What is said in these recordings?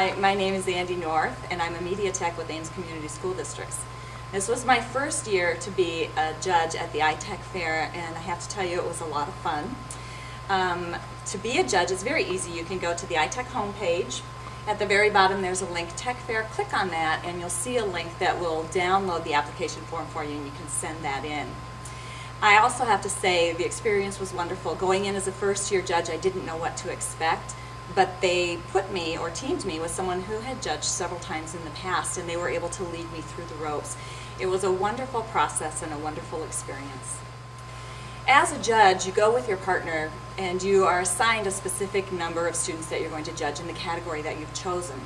Hi, my name is Andy North, and I'm a media tech with Ames Community School Districts. This was my first year to be a judge at the ITEC Fair, and I have to tell you it was a lot of fun. To be a judge is very easy. You can go to the ITEC homepage. At the very bottom there's a link, Tech Fair. Click on that and you'll see a link that will download the application form for you, and you can send that in. I also have to say the experience was wonderful. Going in as a first-year judge, I didn't know what to expect, but they put me or teamed me with someone who had judged several times in the past, and they were able to lead me through the ropes. It was a wonderful process and a wonderful experience. As a judge, you go with your partner and you are assigned a specific number of students that you're going to judge in the category that you've chosen.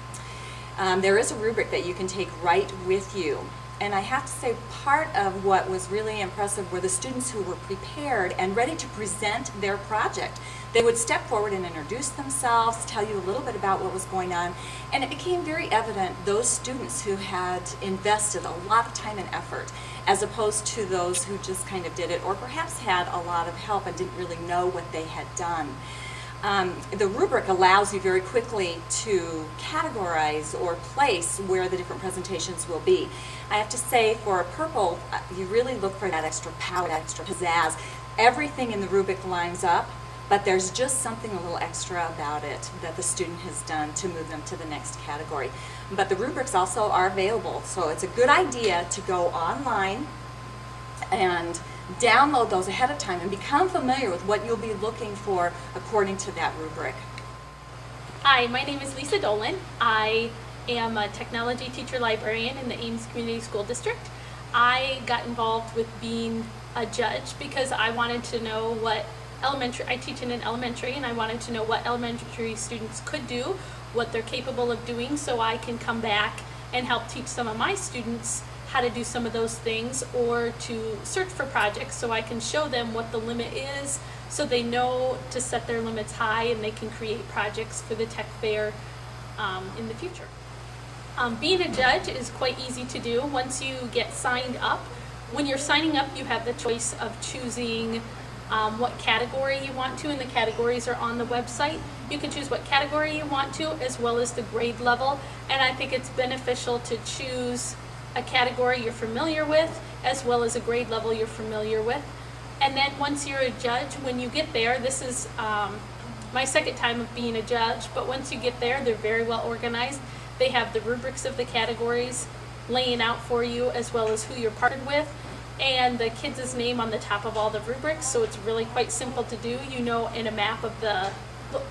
There is a rubric that you can take right with you. And I have to say, part of what was really impressive were the students who were prepared and ready to present their project. They would step forward and introduce themselves, tell you a little bit about what was going on, and it became very evident those students who had invested a lot of time and effort, as opposed to those who just kind of did it, or perhaps had a lot of help and didn't really know what they had done. The rubric allows you very quickly to categorize or place where the different presentations will be. I have to say, for a purple, you really look for that extra power, that extra pizzazz. Everything in the rubric lines up, but there's just something a little extra about it that the student has done to move them to the next category. But the rubrics also are available, so it's a good idea to go online and download those ahead of time and become familiar with what you'll be looking for according to that rubric. Hi, my name is Lisa Dolan. I am a technology teacher librarian in the Ames Community School District. I got involved with being a judge because I wanted to know what I teach in an elementary, and I wanted to know what elementary students could do, what they're capable of doing, so I can come back and help teach some of my students how to do some of those things, or to search for projects so I can show them what the limit is so they know to set their limits high and they can create projects for the tech fair in the future. Being a judge is quite easy to do once you get signed up. When you're signing up, you have the choice of choosing what category you want to, and the categories are on the website. You can choose what category you want to, as well as the grade level, and I think it's beneficial to choose a category you're familiar with, as well as a grade level you're familiar with. And then once you're a judge, when you get there, this is my second time of being a judge, but once you get there, they're very well organized. They have the rubrics of the categories laying out for you, as well as who you're partnered with, and the kid's name on the top of all the rubrics, so it's really quite simple to do. You know, in a map of the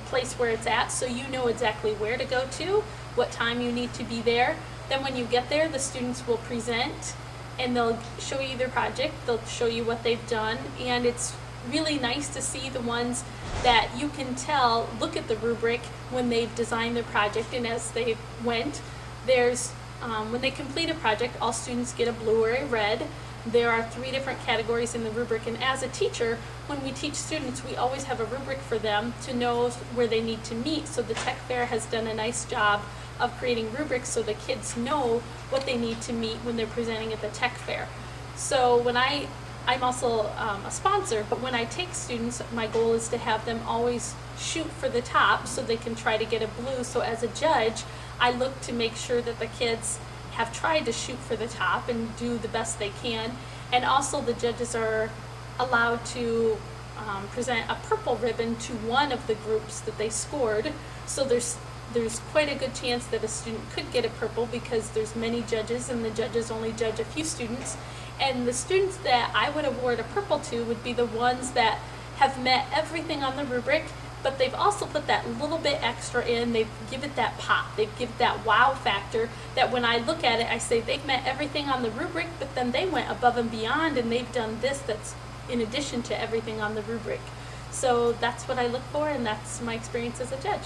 place where it's at, so you know exactly where to go to, what time you need to be there. Then when you get there, the students will present and they'll show you their project, they'll show you what they've done, and it's really nice to see the ones that you can tell, look at the rubric when they've designed their project, and as they went, there's, when they complete a project, all students get a blue or a red. There are 3 different categories in the rubric, and as a teacher, when we teach students, we always have a rubric for them to know where they need to meet, so the Tech Fair has done a nice job of creating rubrics so the kids know what they need to meet when they're presenting at the Tech Fair. So when I'm also a sponsor, but when I take students, my goal is to have them always shoot for the top so they can try to get a blue. So as a judge, I look to make sure that the kids have tried to shoot for the top and do the best they can. And also the judges are allowed to present a purple ribbon to one of the groups that they scored. So there's quite a good chance that a student could get a purple because there's many judges and the judges only judge a few students. And the students that I would award a purple to would be the ones that have met everything on the rubric, but they've also put that little bit extra in. They've given it that pop. They've given that wow factor that when I look at it, I say they've met everything on the rubric, but then they went above and beyond and they've done this that's in addition to everything on the rubric. So that's what I look for, and that's my experience as a judge.